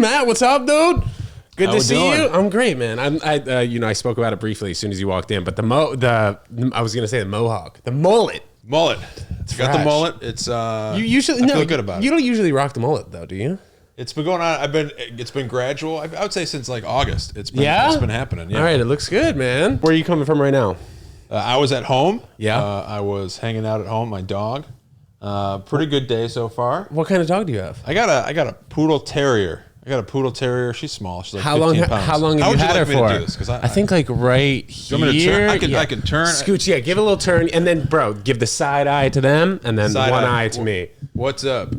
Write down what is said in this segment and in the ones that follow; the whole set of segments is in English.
Matt, what's up, dude? Good How to we see doing? you. I'm great, man. I spoke about it briefly as soon as you walked in, but I was gonna say the mohawk, the mullet. Mullet. It's Got the fresh. mullet. It's You usually I feel good about You it. don't usually rock the mullet though, do you? It's been going on. It's been gradual. I would say since like August. It's been happening. Yeah. All right, it looks good, man. Where are you coming from right now? I was at home. Yeah. I was hanging out at home. My dog. Pretty good day so far. What kind of dog do you have? I got a poodle terrier. She's small. She's like How 15 long? pounds. How long have you would had like her me to for? do this? 'Cause I think like right you want me to here. turn? I can turn. Scooch, yeah. Give it a little turn, and then, bro, give the side eye to them, and then Side one eye. eye to me. What's up?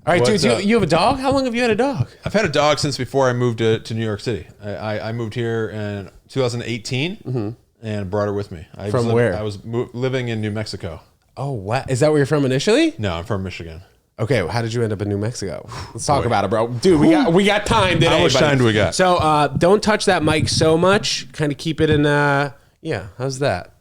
All right, What's dude. up? You have a dog? How long have you had a dog? I've had a dog since before I moved to New York City. I moved here in 2018 and brought her with me. From where? I was living in New Mexico. Oh, wow. Is that where you're from initially? No, I'm from Michigan. Okay, well, how did you end up in New Mexico? Let's talk about it, bro. Dude, we got time today. How much time do we got? So don't touch that mic so much. Kind of keep it in. Yeah, how's that?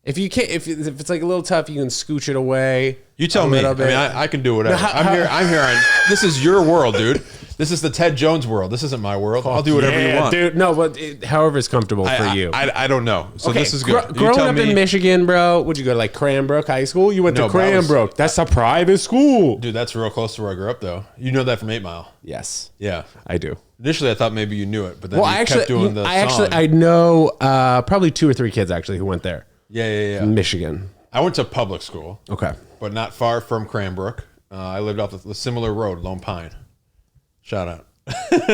If you can't, if it's like a little tough, you can scooch it away. You tell a me. I little mean, bit. I can do whatever. No, I'm here. This is your world, dude. This is the Ted Jones world. This isn't my world. I'll do whatever you want. dude. No, but however is comfortable for you. I don't know. So Okay, this is good. You Growing tell up me, in Michigan, bro, would you go to like Cranbrook High School? You went No, to but I was- Cranbrook. That's a private school. dude, that's real close to where I grew up, though. You know that from 8 Mile. Yes, Yeah. I do. Initially, I thought maybe you knew it, but then Well, you I kept doing the song. I know probably 2 or 3 kids actually who went there. Yeah. Michigan. I went to public school. Okay. But not far from Cranbrook. I lived off the similar road, Lone Pine. Shout out.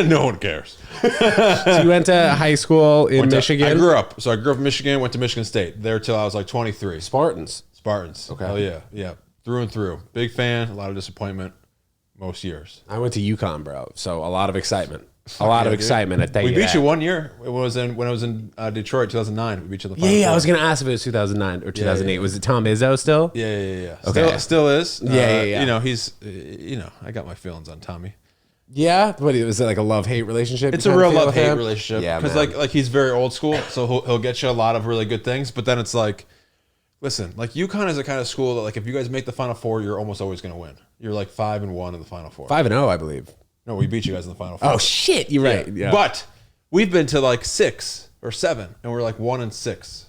No one cares. So you went to high school in Michigan? I grew up in Michigan, went to Michigan State. There till I was like 23. Spartans. Spartans. Okay. Hell yeah. Yeah. Through and through. Big fan. A lot of disappointment most years. I went to UConn, bro. So a lot of excitement. A lot of dude. excitement. I tell We you beat that. you one year. It was when I was in Detroit, 2009. We beat you in the final Yeah, I four. was going to ask if it was 2009 or 2008. yeah. Was it Tom Izzo still? Yeah. Okay. Still is. Yeah. You know, he's, I got my feelings on Tommy. Yeah? What, was it like a love-hate relationship? It's you a kinda real feel with love-hate him? relationship. Yeah, Because man. like he's very old school, so he'll get you a lot of really good things. But then it's like, listen, like UConn is the kind of school that like if you guys make the Final Four, you're almost always going to win. You're like 5-1 in the Final Four. 5-0, I believe. No, we beat you guys in the Final Four. Oh, shit. You're right. Yeah. But we've been to like 6 or 7, and we're like 1-6.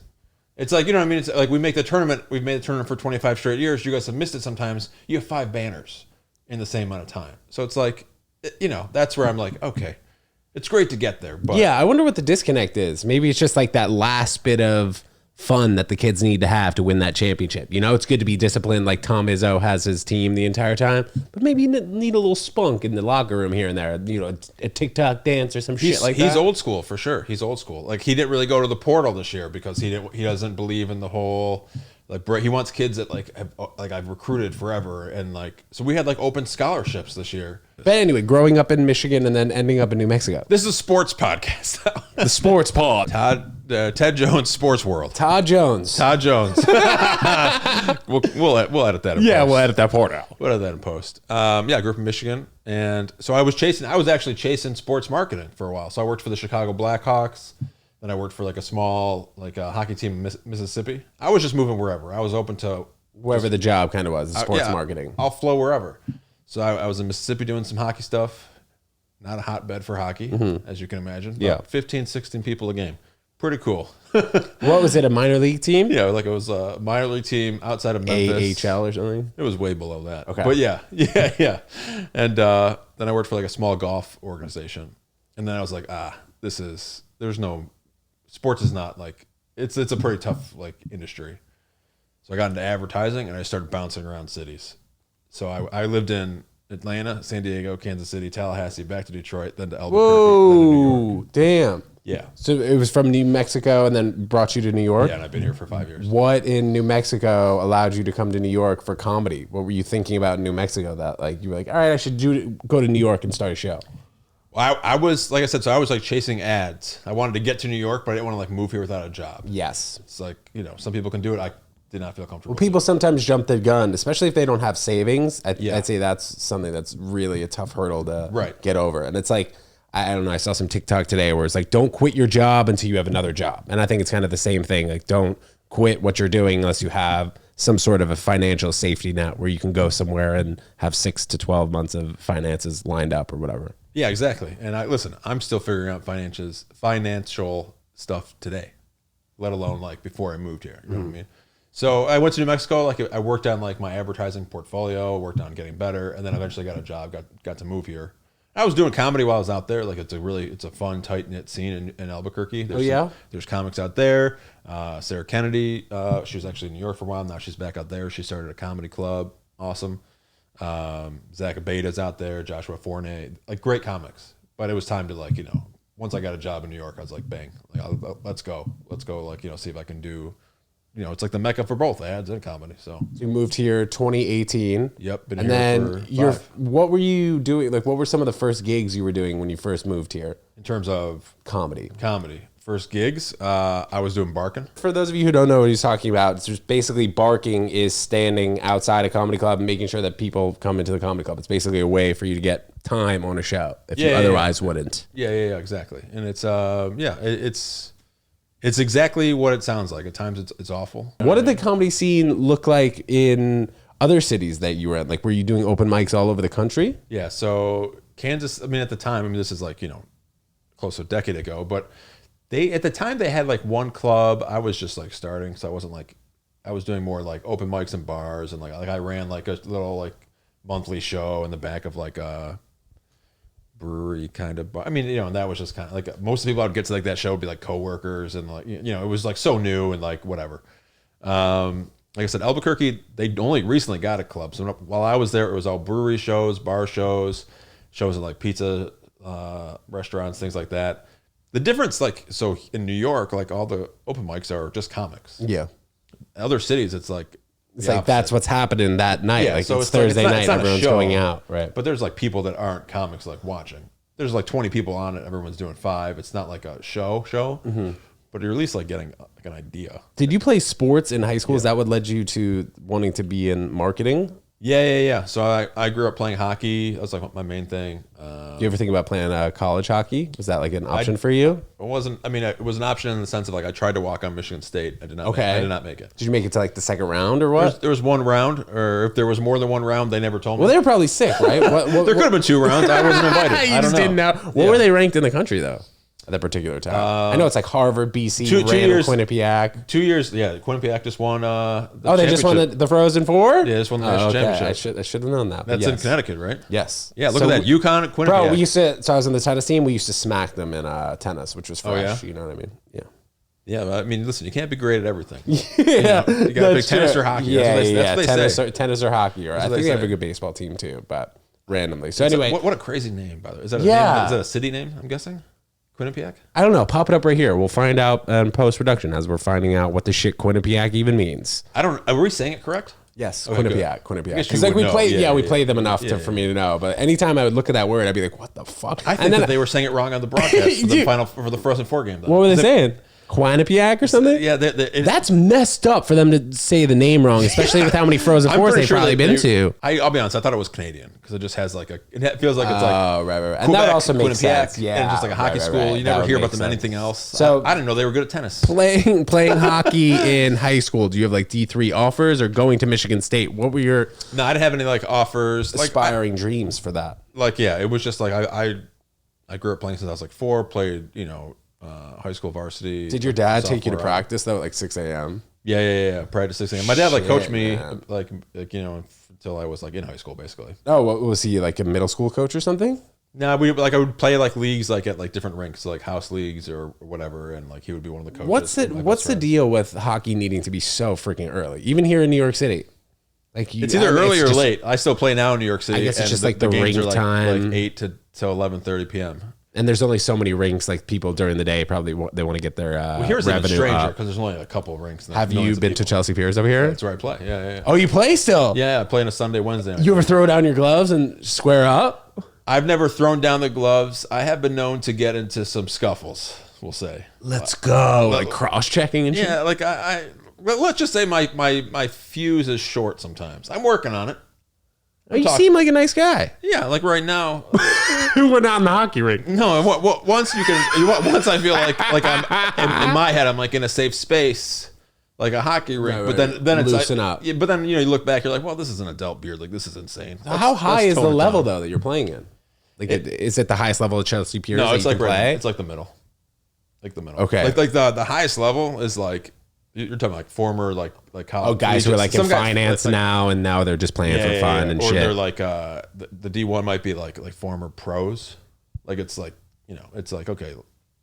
It's like, you know what I mean? It's like we make the tournament. We've made the tournament for 25 straight years. You guys have missed it sometimes. You have 5 banners in the same amount of time. So it's like, you know, that's where I'm like, okay, it's great to get there. But Yeah, I wonder what the disconnect is. Maybe it's just like that last bit of fun that the kids need to have to win that championship. You know, it's good to be disciplined like Tom Izzo has his team the entire time, but maybe you need a little spunk in the locker room here and there. You know, a TikTok dance or some shit like that. He's old school for sure. He's old school. Like he didn't really go to the portal this year because he doesn't believe in the whole like he wants kids that I've recruited forever, and like so we had like open scholarships this year. But anyway, growing up in Michigan and then ending up in New Mexico. This is a sports podcast. The sports pod. Ted Jones Sports World. Todd Jones. Todd Jones. we'll edit that. In Yeah, post. we'll edit that part out. We'll edit that in post. Yeah, I grew up in Michigan, and so I was actually chasing sports marketing for a while. So I worked for the Chicago Blackhawks. Then I worked for like a small hockey team in Mississippi. I was just moving wherever. I was open to Wherever the job kind of was, sports yeah, marketing. I'll flow wherever. So I was in Mississippi doing some hockey stuff. Not a hotbed for hockey, as you can imagine. Yeah. 15, 16 people a game. Pretty cool. What was it, a minor league team? Yeah, like it was a minor league team outside of Memphis. AHL or something? It was way below that. Okay. But yeah. And then I worked for like a small golf organization. And then I was like, sports is not like, it's a pretty tough like industry. So I got into advertising and I started bouncing around cities. So I lived in Atlanta, San Diego, Kansas City, Tallahassee, back to Detroit, then to Albuquerque, then to New York. Whoa, damn. Yeah. So it was from New Mexico and then brought you to New York? Yeah, and I've been here for 5 years. What in New Mexico allowed you to come to New York for comedy? What were you thinking about in New Mexico that like you were like, all right, I should go to New York and start a show? Well, I was, like I said, so I was like chasing ads. I wanted to get to New York, but I didn't want to like move here without a job. Yes. It's like, you know, some people can do it. I did not feel comfortable. Well, people sometimes jump the gun, especially if they don't have savings. Yeah. I'd say that's something that's really a tough hurdle to Right. get over. And it's like, I don't know, I saw some TikTok today where it's like, don't quit your job until you have another job. And I think it's kind of the same thing. Like, don't quit what you're doing unless you have some sort of a financial safety net where you can go somewhere and have 6 to 12 months of finances lined up or whatever. Yeah, exactly. And I'm still figuring out financial stuff today, let alone like before I moved here. You know what I mean? So I went to New Mexico. Like I worked on like my advertising portfolio, worked on getting better, and then eventually got a job. Got to move here. I was doing comedy while I was out there. Like it's a fun, tight knit scene in Albuquerque. There's comics out there. Sarah Kennedy, she was actually in New York for a while. Now she's back out there. She started a comedy club. Awesome. Zach Abeda's out there. Joshua Fournier, like great comics. But it was time to like once I got a job in New York, I was like, bang, like let's go, like see if I can do. It's like the mecca for both ads and comedy. So you moved here 2018. Yep. And then what were you doing? Like, what were some of the first gigs you were doing when you first moved here? In terms of comedy. First gigs, I was doing barking. For those of you who don't know what he's talking about, it's just basically barking is standing outside a comedy club and making sure that people come into the comedy club. It's basically a way for you to get time on a show if you otherwise wouldn't. Yeah, exactly. And it's exactly what it sounds like. At times it's awful. What did the comedy scene look like in other cities that you were in? Like, were you doing open mics all over the country? Yeah, so Kansas, at the time, this is like, close to a decade ago, but at the time they had like one club. I was just like starting, so I wasn't like, I was doing more like open mics and bars, and like I ran like a little like monthly show in the back of like a brewery kind of bar. And that was just kind of like most of the people I would get to like that show would be like coworkers, and like it was like so new and like whatever. Like I said, Albuquerque, they only recently got a club. So while I was there, it was all brewery shows, bar shows at like pizza restaurants, things like that. The difference, like, so in New York, like all the open mics are just comics. Yeah. Other cities, it's like that's what's happening that night. Yeah, like so it's Thursday night, everyone's going out, right? But there's like people that aren't comics like watching. There's like 20 people on it. Everyone's doing 5. It's not like a show, but you're at least like getting like an idea. Did you play sports in high school? Is that what led you to wanting to be in marketing? Yeah. So I grew up playing hockey. That was like my main thing. Do you ever think about playing college hockey? Was that like an option for you? It wasn't. It was an option in the sense of like I tried to walk on Michigan State. I did not. Okay. I did not make it. Did you make it to like the second round or what? There was one round, or if there was more than one round, they never told me. Well, they were probably sick, right? There could have been 2 rounds. I wasn't invited. I just didn't know. What were they ranked in the country though? At that particular time, I know it's like Harvard, BC, two years, Quinnipiac. 2 years, yeah. Quinnipiac just won. They just won the Frozen Four. Yeah, just won the national championship. I should have known that. That's in Connecticut, right? Yes. Yeah, look at that. UConn, Quinnipiac. Bro, we used to. So I was on the tennis team. We used to smack them in tennis, which was fresh. Yeah? You know what I mean? Yeah. Yeah, listen, you can't be great at everything. Yeah, you got to pick tennis or hockey. Yeah, that's what they say. Tennis or hockey. Or I think they have a good baseball team too, but randomly. So anyway, what a crazy name, by the way. Is that a name? Is that a city name? I'm guessing. Quinnipiac? I don't know. Pop it up right here. We'll find out in post-production as we're finding out what the shit Quinnipiac even means. Are we saying it correct? Yes, okay, Quinnipiac. Because like we play them enough for me to know. But anytime I would look at that word, I'd be like, "What the fuck?" I think that they were saying it wrong on the broadcast for the Frozen Four game. Though. What were they saying? Quinnipiac or something? Yeah, that's messed up for them to say the name wrong, especially with how many Frozen Fours they've probably been to. I'll be honest, I thought it was Canadian because it just has like it feels like it's like right. And Quebec, that also makes sense. Yeah, and just like a hockey school. Right. You never hear about them anything else. So I didn't know they were good at tennis. Playing hockey in high school. Do you have like D3 offers or going to Michigan State? What were your No, I didn't have any like offers, aspiring dreams for that. Like it was just like I grew up playing since I was like 4. Played high school varsity. Did your dad take you to practice though at like 6 a.m.? Yeah. Practice 6 a.m. My dad coached me like until I was like in high school basically. Oh, what was he, like a middle school coach or something? No, I would play like leagues like at like different rinks, like house leagues or whatever, and like he would be one of the coaches. What's the deal with hockey needing to be so freaking early? Even here in New York City. Like it's either early or late. I still play now in New York City. I guess it's just like the ring time, like 8 to 11:30 p.m. And there's only so many rinks. Like people during the day probably they want to get their here's revenue a stranger because there's only a couple of rinks. Have you been to Chelsea Piers over here? That's where I play. Yeah. Oh, you play still? Yeah, I play on a Sunday, Wednesday. You ever throw down your gloves and square up? I've never thrown down the gloves. I have been known to get into some scuffles. We'll say. Let's go. Like cross checking and shit. Yeah, like well, let's just say my fuse is short sometimes. I'm working on it. You seem like a nice guy. Yeah, like right now. We're not in the hockey rink. No, once once I feel like I'm in my head, I'm like in a safe space, like a hockey rink. Right. But then it's loosen like, up. Yeah, but then you look back, you're like, well, this is an adult beard. Like this is insane. How high is the level though that you're playing in? Like, is it the highest level of Chelsea Piers? No, that it's you like can play? it's like the middle. Like the middle. Okay. Like the highest level is like you're talking like former like college. Oh, guys who are like in finance like, now, and now they're just playing for fun and or shit. Or they're like the D1 might be like former pros. Like it's like, you know, it's like, okay,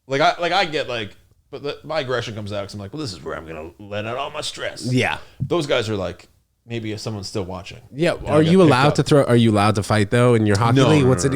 like I get like, but my aggression comes out because I'm like, well, this is where I'm gonna let out all my stress. Yeah. Those guys are like, maybe if someone's still watching. Yeah. Are you allowed to throw? Are you allowed to fight though in your hockey league? What's it?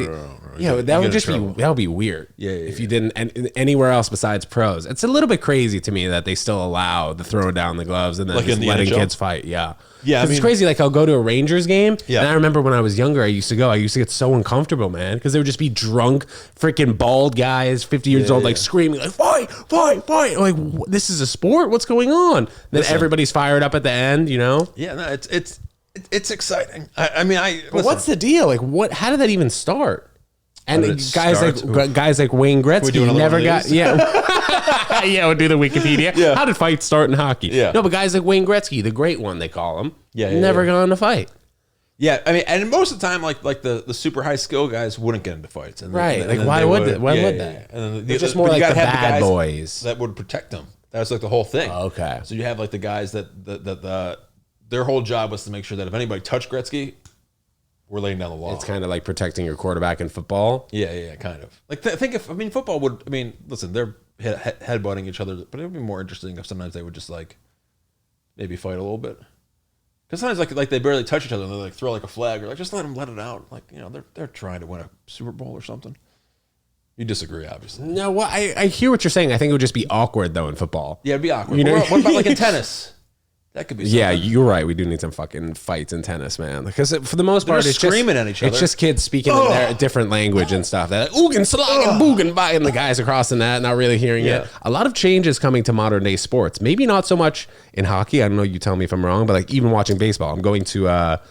Yeah, that would just be weird. Yeah, if you didn't, and anywhere else besides pros, it's a little bit crazy to me that they still allow the throwing down the gloves and then Like just in the letting NHL? kids fight. Yeah, Yeah, I it's mean- crazy. Like I'll go to a Rangers game, Yeah. and I remember when I was younger, I used to get so uncomfortable, man, because there would just be drunk, freaking bald guys, 50 years old, like screaming, like fight, fight, fight. Like this is a sport. What's going on? Then everybody's fired up at the end, you know? Yeah, no, it's exciting. I mean, But what's the deal? Like what? How did that even start? And did it guys start? guys like Wayne Gretzky doing a little never of got these? yeah we'll do the Wikipedia. Yeah. How did fights start in hockey? Yeah. No, but guys like Wayne Gretzky, the great one they call him, Yeah, never gone to fight. Yeah, I mean, and most of the time, like the super high skill guys wouldn't get into fights, and Right, and like, then why they would they? Why would they? And then They're just more but you like gotta the have bad guys boys. that would protect them. That's like the whole thing. Okay. So you have like the guys that their whole job was to make sure that if anybody touched Gretzky, we're laying down the law. It's kind of like protecting your quarterback in football. Yeah, kind of. Like think if football would. I mean, listen, they're headbutting each other, but it would be more interesting if sometimes they would just like maybe fight a little bit. Because sometimes like they barely touch each other and they like throw like a flag or like just let them let it out. Like, you know, they're trying to win a Super Bowl or something. You disagree, obviously. No, well, I hear what you're saying. I think it would just be awkward though in football. Yeah, it'd be awkward. You know? What about like in tennis? That could be something. Yeah, you're right. We do need some fucking fights in tennis, man. Because for the most part, They're it's screaming just, at each other. It's just kids speaking in their different language and stuff. They're like, oogan, slag, and boogan, by, and the guys across the net not really hearing it. A lot of changes coming to modern day sports. Maybe not so much in hockey. I don't know. You tell me if I'm wrong, but like even watching baseball, I'm going to a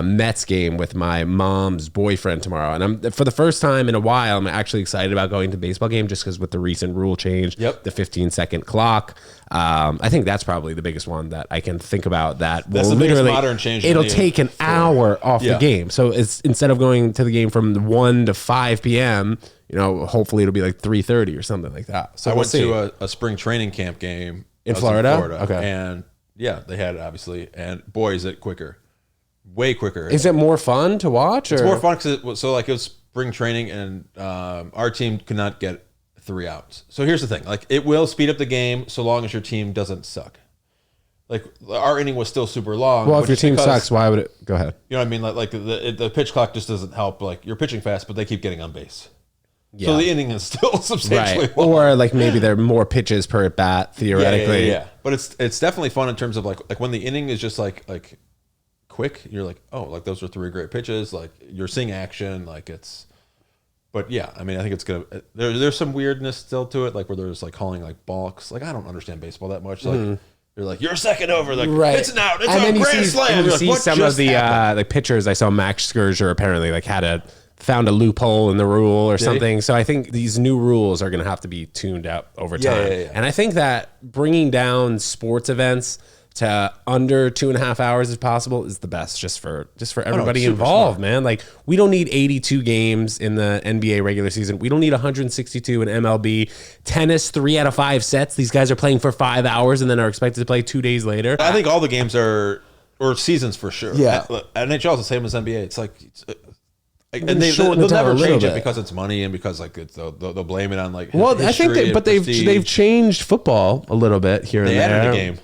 Mets game with my mom's boyfriend tomorrow, and for the first time in a while, I'm actually excited about going to a baseball game just because with the recent rule change, the 15-second clock. I think that's probably the biggest one that I can think about. That's the biggest modern change. It'll take an hour off the game. So it's instead of going to the game from 1 to 5 p.m., you know, hopefully it'll be like 3:30 or something like that. So I went to a spring training camp game in Florida. Okay, and yeah, they had it obviously, and boy, is it quicker, way quicker. Is it more fun to watch? It's more fun because it was spring training, and our team could not get 3 outs. So here's the thing: like it will speed up the game so long as your team doesn't suck. Like our inning was still super long. Well, if your team sucks, why would it? Go ahead. You know what I mean? Like the pitch clock just doesn't help. Like you're pitching fast, but they keep getting on base. Yeah. So the inning is still substantially right. long. Or like maybe there are more pitches per at bat theoretically. Yeah. But it's definitely fun in terms of like when the inning is just like quick. You're like, oh, like those are 3 great pitches. Like you're seeing action. Like it's. But yeah, I mean, I think it's gonna. There's some weirdness still to it, like where there's like calling like balks. Like I don't understand baseball that much. Like you're like you're second over, like it's an out, it's a grand slam. And you You're see like, what some just of the happened? like pitchers. I saw Max Scherzer apparently like found a loophole in the rule or something. So I think these new rules are going to have to be tuned out over time. Yeah. And I think that bringing down sports events to under 2.5 hours if possible is the best just for everybody involved, man. Like we don't need 82 games in the NBA regular season. We don't need 162 in MLB. Tennis, 3 out of 5 sets. These guys are playing for 5 hours and then are expected to play 2 days later. I think all the games are or seasons for sure. Yeah. NHL is the same as NBA. It's like. And shorten they'll the time never a little change it bit. because it's money and because like they'll blame it on like Well, I think history and they've prestige. changed football a little bit here They and there. added a game.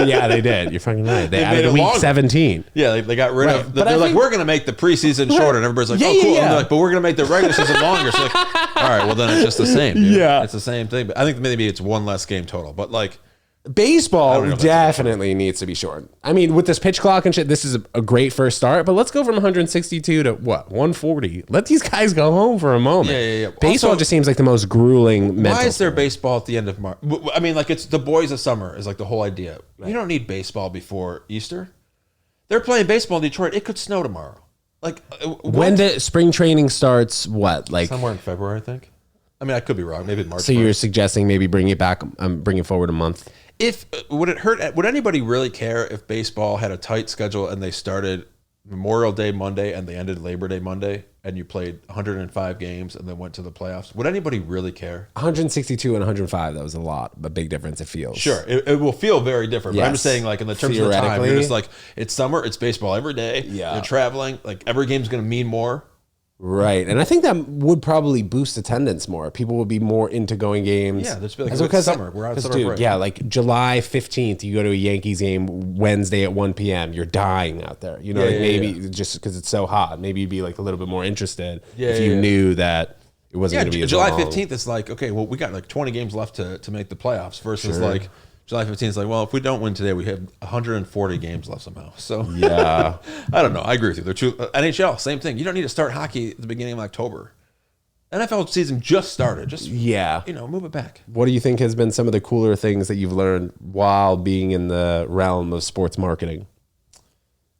Yeah, they did. You're fucking right. They made added it week longer. 17. Yeah, they got rid Right. of. But They're I like, think- we're going to make the preseason shorter, and everybody's like, Yeah, oh, yeah, cool. yeah. And they're like, but we're going to make the regular season longer. So like, all right, well then it's just the same. Dude. Yeah. It's the same thing. But I think maybe it's 1 less game total. But like, Baseball know if that's definitely needs to be shortened. I mean, with this pitch clock and shit, this is a great first start. But let's go from 162 to what 140. Let these guys go home for a moment. Yeah. Baseball Also, just seems like the most grueling. why is there baseball at the end of March? I mean, like it's the boys of summer is like the whole idea. You don't need baseball before Easter. They're playing baseball in Detroit. It could snow tomorrow. Like When the spring training starts? What like? somewhere in February, I think. I mean, I could be wrong. Maybe in March. So you're suggesting maybe bring it back, bring it forward a month. If would it hurt? Would anybody really care if baseball had a tight schedule and they started Memorial Day Monday and they ended Labor Day Monday, and you played 105 games and then went to the playoffs, would anybody really care? 162 and 105, that was a lot, a big difference, it feels. Sure, it will feel very different. But I'm just saying, like, in the terms of the time, you're just like, it's summer, it's baseball every day. Yeah. You're traveling, like, every game's going to mean more. Right, and I think that would probably boost attendance more. People would be more into going games. Yeah, there's like, it's summer. We're out of summer break. Yeah, like July 15th, you go to a Yankees game Wednesday at 1 p.m. You're dying out there. You know, just because it's so hot, maybe you'd be like a little bit more interested if you knew that it wasn't going to be as July long. 15th is like, okay, well, we got like 20 games left to make the playoffs versus like July 15th is like, well, if we don't win today, we have 140 games left somehow. So yeah, I don't know. I agree with you. They're true. NHL, same thing. You don't need to start hockey at the beginning of October. NFL season just started. Just move it back. What do you think has been some of the cooler things that you've learned while being in the realm of sports marketing?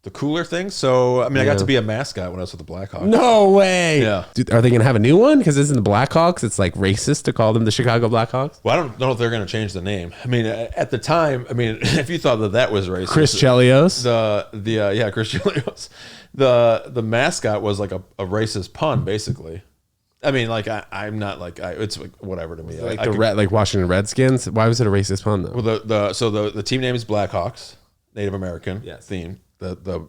The cooler thing? So, I mean, I got to be a mascot when I was with the Blackhawks. No way. Yeah. Dude, are they going to have a new one? Because isn't the Blackhawks, it's like racist to call them the Chicago Blackhawks? Well, I don't know if they're going to change the name. I mean, at the time, I mean, if you thought that was racist. Chris Chelios? Chris Chelios. The mascot was like a racist pun, basically. I mean, like, I'm not like, it's like whatever to me. Like like Washington Redskins? Why was it a racist pun, though? Well, so the team name is Blackhawks, Native American theme. The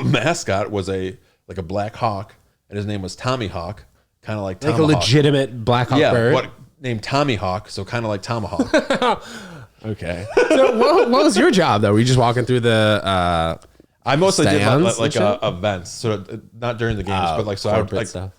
mascot was a black hawk, and his name was Tommy Hawk, kind of like Tomahawk. Like a legitimate Black Hawk bird? Named Tommy Hawk, so kind of like Tomahawk. Okay. So what was your job, though? Were you just walking through the I mostly did stands like and shit? events, so not during the games, but like so I would corporate like stuff.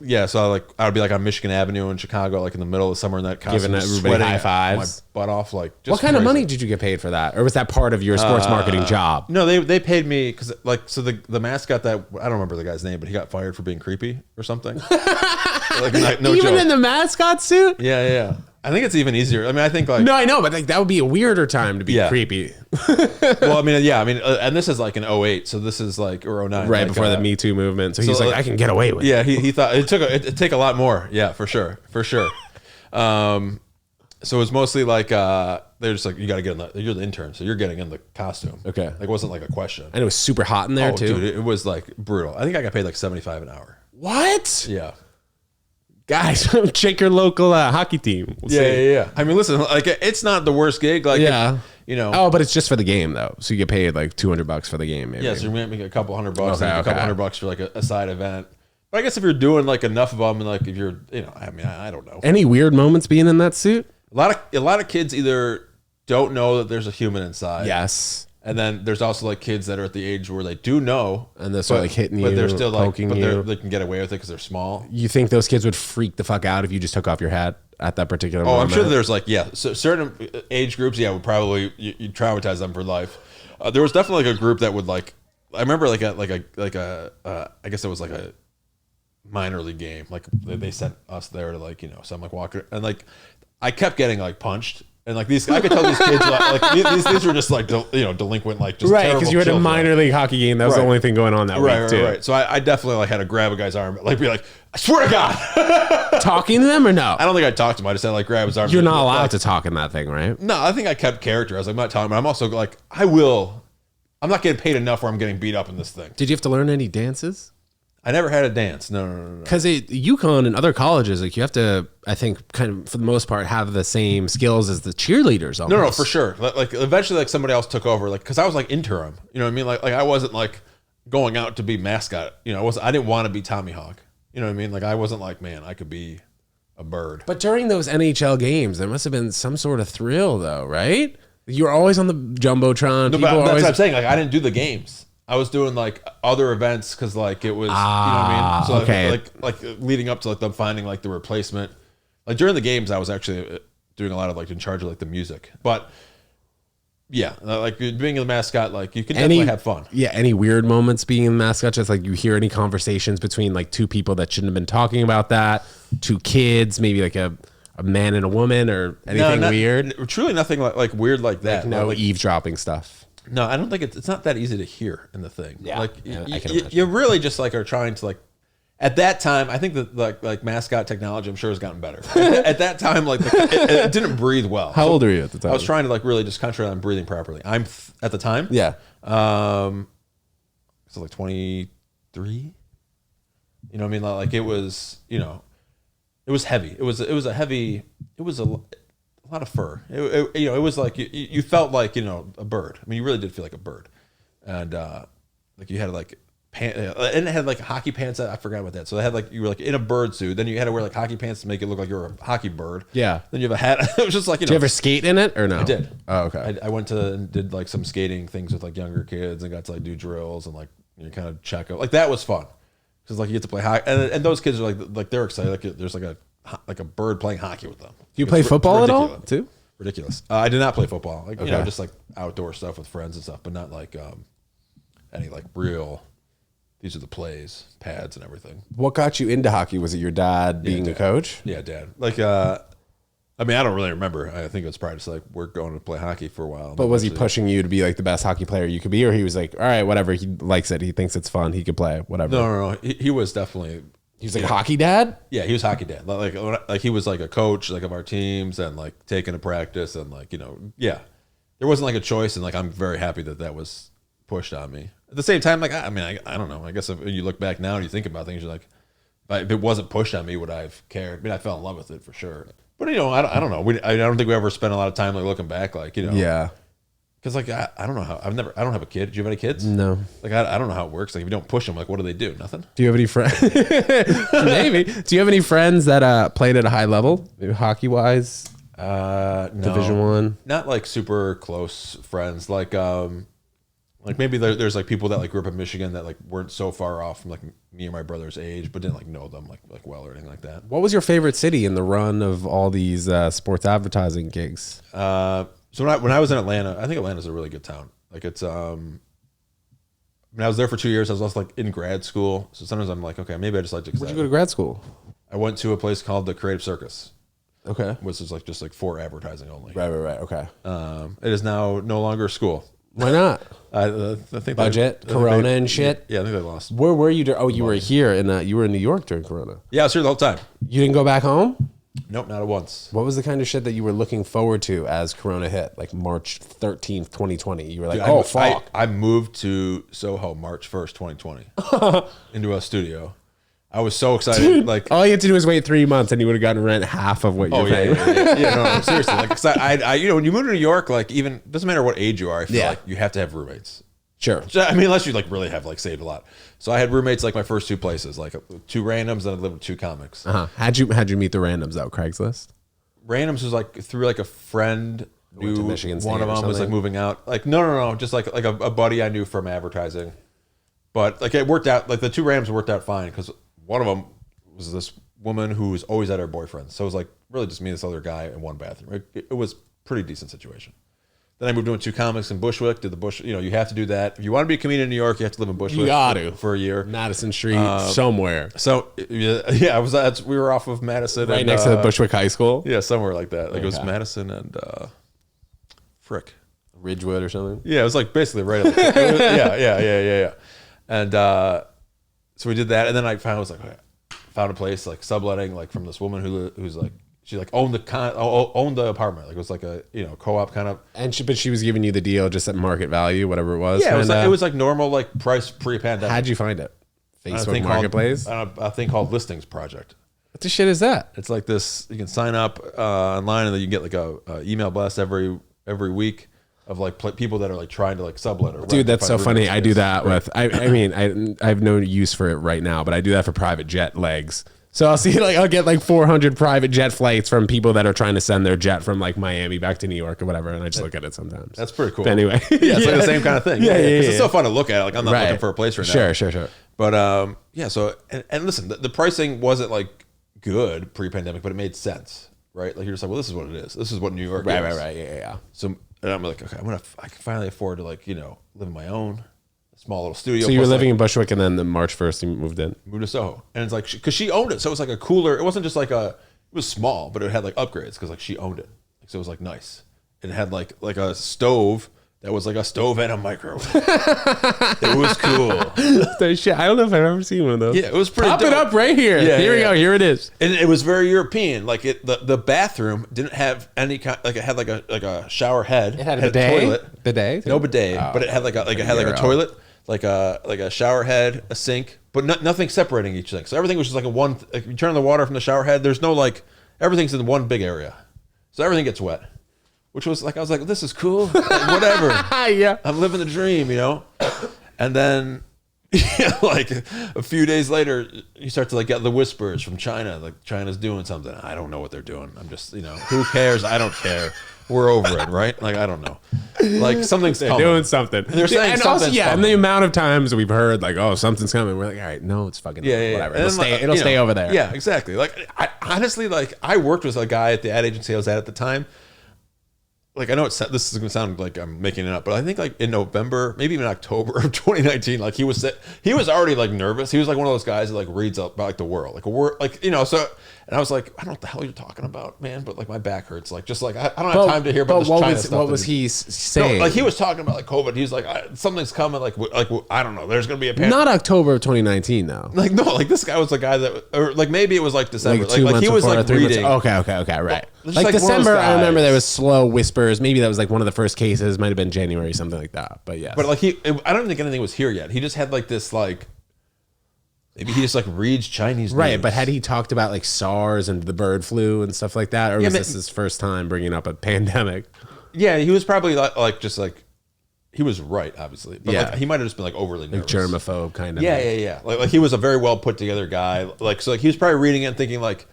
I would be like on Michigan Avenue in Chicago, like in the middle of summer in that costume, Giving everybody sweating high fives, my butt off. Like, just what kind of crazy. money did you get paid for that, or was that part of your sports marketing job? No, they paid me because the mascot that I don't remember the guy's name, but he got fired for being creepy or something. No even joke. in the mascot suit? Yeah. I think it's even easier. I mean, I think like no, I know, but like that would be a weirder time to be creepy. Well, I mean, and this is like in 08, so this is like or 09, right like, before the Me Too movement. So he's like, I can get away with it. Yeah, he thought it'd take a lot more. Yeah, for sure. So it was mostly like they're just like, you got to get in you're the intern, so you're getting in the costume. Okay, like it wasn't like a question. And it was super hot in there too. Dude, it was like brutal. I think I got paid like $75 an hour. What? Yeah. Guys, check your local hockey team. Yeah. I mean, listen, like it's not the worst gig. Like, Oh, but it's just for the game though, so you get paid like $200 for the game. Maybe. Yeah, so you're making a couple $100, Okay. a couple $100 for like a side event. But I guess if you're doing like enough of them, and like if you're, I mean, I don't know. Any weird moments being in that suit? A lot of kids either don't know that there's a human inside. Yes. And then there's also like kids that are at the age where they do know, and they're sort of like hitting you, but they're still like, poking you. They can get away with it because they're small. You think those kids would freak the fuck out if you just took off your hat at that particular moment? I'm sure there's like so certain age groups, would probably you traumatize them for life. There was definitely like a group that would like. I remember I guess it was like a minor league game. Like they sent us there to like so I'm like walking and like I kept getting like punched. And like these, I could tell these kids like these were just like delinquent, like just right, because you had a minor league hockey game. That was the only thing going on that week too. Right. So I definitely like had to grab a guy's arm, like be like, I swear to God, talking to them or no? I don't think I talked to him. I just had to like grab his arm. You're not allowed to talk in that thing, right? No, I think I kept character. I was like, I'm not telling him. But I'm also like, I'm not getting paid enough where I'm getting beat up in this thing. Did you have to learn any dances? I never had a dance. No. Because at UConn and other colleges, like you have to, I think, kind of for the most part, have the same skills as the cheerleaders. Almost. No, for sure. Like eventually, like somebody else took over. Like because I was like interim. You know what I mean? Like I wasn't like going out to be mascot. I didn't want to be Tommy Hawk. You know what I mean? Like I wasn't like, man, I could be a bird. But during those NHL games, there must have been some sort of thrill, though, right? You were always on the jumbotron. No, but that's what I'm saying. Like I didn't do the games. I was doing like other events because like it was, you know what I mean? So okay. like leading up to like them finding like the replacement. Like during the games, I was actually doing a lot of like in charge of like the music. But yeah, like being a mascot, like you can definitely have fun. Yeah, any weird moments being a mascot? Just like you hear any conversations between like two people that shouldn't have been talking about that, two kids, maybe like a man and a woman or anything weird? Truly nothing like weird like that. Like no eavesdropping stuff. No, I don't think it's not that easy to hear in the thing. Yeah, like I can imagine. You really just like are trying to like. At that time, I think that like mascot technology, I'm sure, has gotten better. At that time, like it didn't breathe well. How old are you at the time? I was trying to like really just concentrate on breathing properly. At the time, 17, So like 23. You know what I mean? Like it was, you know, it was heavy. It was a heavy. It was a lot of fur. You know, it was like you felt like, you know, a bird. I mean, you really did feel like a bird, and like you had like and it had like hockey pants. I forgot about that. So they had like you were like in a bird suit. Then you had to wear like hockey pants to make it look like you were a hockey bird. Yeah. Then you have a hat. It was just like, you know. Did you ever skate in it or no? I did. Oh, okay. I went to and did like some skating things with like younger kids and got to like do drills and like, you know, kind of check out. Like that was fun because like you get to play hockey and those kids are like they're excited. Like there's like a bird playing hockey with them. Do you play football at all too? Ridiculous. I did not play football. Like, you know, just like outdoor stuff with friends and stuff, but not like any like real. These are the plays, pads, and everything. What got you into hockey? Was it your dad being a coach? Yeah, dad. Like, I mean, I don't really remember. I think it was probably just like we're going to play hockey for a while. But was he pushing you to be like the best hockey player you could be, or he was like, all right, whatever, he likes it, he thinks it's fun, he could play, whatever? No. He was definitely. He was like a hockey dad. Yeah, he was hockey dad. Like he was like a coach like of our teams and like taking to practice and like, you know, yeah, there wasn't like a choice and like I'm very happy that was pushed on me. At the same time, like I mean, I don't know. I guess if you look back now and you think about things, you're like, if it wasn't pushed on me, would I have cared? I mean, I fell in love with it for sure. But you know, I don't know. I don't think we ever spent a lot of time like looking back, like, you know. Yeah. Because like I don't know how I don't have a kid. Do you have any kids? No. Like I don't know how it works. Like if you don't push them, like what do? Nothing. Do you have any friends? Maybe. Do you have any friends that played at a high level, hockey wise? No. Division I. Not like super close friends. Like maybe there's like people that like grew up in Michigan that like weren't so far off from like me or my brother's age, but didn't like know them like well or anything like that. What was your favorite city in the run of all these sports advertising gigs? So when I was in Atlanta, I think Atlanta's a really good town. Like it's I mean, I was there for 2 years. I was also like in grad school, so sometimes I'm like, okay, maybe I just like to. Where'd you go to grad school? I went to a place called the Creative Circus. Okay. Which is like just like for advertising only. Right. Okay. It is now no longer a school. Why not? I think budget, Corona and shit. Yeah, I think they lost. Where were you? Oh, you were here you were in New York during Corona. Yeah, I was here the whole time. You didn't go back home? Nope, not at once. What was the kind of shit that you were looking forward to as Corona hit, like March 13th, 2020? You were like, Dude, fuck. I moved to Soho March 1st, 2020 into a studio. I was so excited. Dude, like all you had to do was wait 3 months and you would have gotten rent half of what you're paying. Yeah, no, seriously. Like, 'cause I, you know, when you move to New York, like even doesn't matter what age you are, I feel like you have to have roommates. Sure. I mean, unless you like really have like saved a lot. So I had roommates like my first two places, like two randoms, then I lived with two comics. How'd you meet the randoms out? Craigslist? Randoms was like through like a friend Went to Michigan State one of or them was like something? moving out. Like no, just like a buddy I knew from advertising. But like it worked out. Like the two randoms worked out fine because one of them was this woman who was always at her boyfriend. So it was like really just me and this other guy in one bathroom. It was pretty decent situation. Then I moved doing two comics in Bushwick. Did the Bush? You know, you have to do that if you want to be a comedian in New York. You have to live in Bushwick. You got to for a year. Madison Street somewhere. So yeah, I was. We were off of Madison, Right and, next to the Bushwick High School. Yeah, somewhere like that. Like it was Okay. Madison and Frick. Ridgewood or something. Yeah, it was like basically right. Yeah. And so we did that, and then I found a place like subletting like from this woman who's like she like owned the apartment. Like it was like a co-op kind of. And but she was giving you the deal just at market value, whatever it was. Yeah, it was like normal like price pre-pandemic. How'd you find it? Facebook thing Marketplace. A thing called Listings Project. What the shit is that? It's like this. You can sign up online, and then you get like a email blast every week of like people that are like trying to like sublet or Dude, that's so funny. I do that Right. with. I mean, I have no use for it right now, but I do that for private jet legs. So I'll get like 400 private jet flights from people that are trying to send their jet from like Miami back to New York or whatever, and I just look at it sometimes. That's pretty cool. But anyway, Yeah, it's like the same kind of thing. Yeah. It's so fun to look at. Like I'm not looking for a place right now. Sure. But yeah. So and listen, the pricing wasn't like good pre-pandemic, but it made sense, right? Like you're just like, well, this is what it is. This is what New York is. Right. Yeah. So and I'm like, okay, I can finally afford to like live on my own. Small little studio. So you were plus, living like, in Bushwick, and then the March 1st you moved in. moved to Soho, and it's like because she owned it, so it was like a cooler. It wasn't just like it was small, but it had like upgrades because like she owned it, so it was like nice. And it had like a stove that was like a stove and a microwave. It was cool. I don't know if I've ever seen one of those. Yeah, it was pretty. Pop dope. it up right here. Yeah, Here we go. Here it is. And it was very European. Like the bathroom didn't have any kind. Like it had like a shower head. It had a bidet. toilet. Bidet. No bidet, but it had like a toilet like a shower head, a sink, but nothing separating each thing. So everything was just like a one. Like you turn on the water from the shower head. There's no like everything's in one big area, so everything gets wet. Which was like I was like, this is cool, like, whatever. Yeah, I'm living the dream, you know. And then. Yeah, like a few days later, you start to like get the whispers from China, like China's doing something. I don't know what they're doing. I'm just, who cares? I don't care. We're over it, right? Like I don't know. Like something's they're coming. doing something. They're saying and something's also, yeah, coming. and the amount of times we've heard like, oh, something's coming. We're like, all right, no, it's fucking whatever. It'll stay over there. Yeah, exactly. Like I honestly, like I worked with a guy at the ad agency I was at the time. Like I know this is going to sound like I'm making it up, but I think like in November, maybe even October of 2019, like he was already like nervous. He was like one of those guys that like reads up about like the world, like a word, like so. And I was like, I don't know what the hell you're talking about, man, but like my back hurts. Like just like I don't have time to hear about this China stuff. What was he saying? No, like he was talking about like COVID. He's like something's coming. Like I don't know. There's going to be a pandemic. Not October of 2019 though. Like no, like this guy was the guy that, or like maybe it was like December. Like 2 months he was before, like 3 months. reading. Okay, right. Like December, I remember there was slow whispers. Maybe that was like one of the first cases. Might have been January, something like that. But yes. But like I don't think anything was here yet. He just had like this like. Maybe he just like reads Chinese news. Right, but had he talked about like SARS and the bird flu and stuff like that, or was this his first time bringing up a pandemic? Yeah, he was probably like just like he was right, obviously. But like, he might have just been like overly nervous, like germaphobe kind of. Yeah. Like he was a very well put together guy. Like so, like he was probably reading it and thinking like,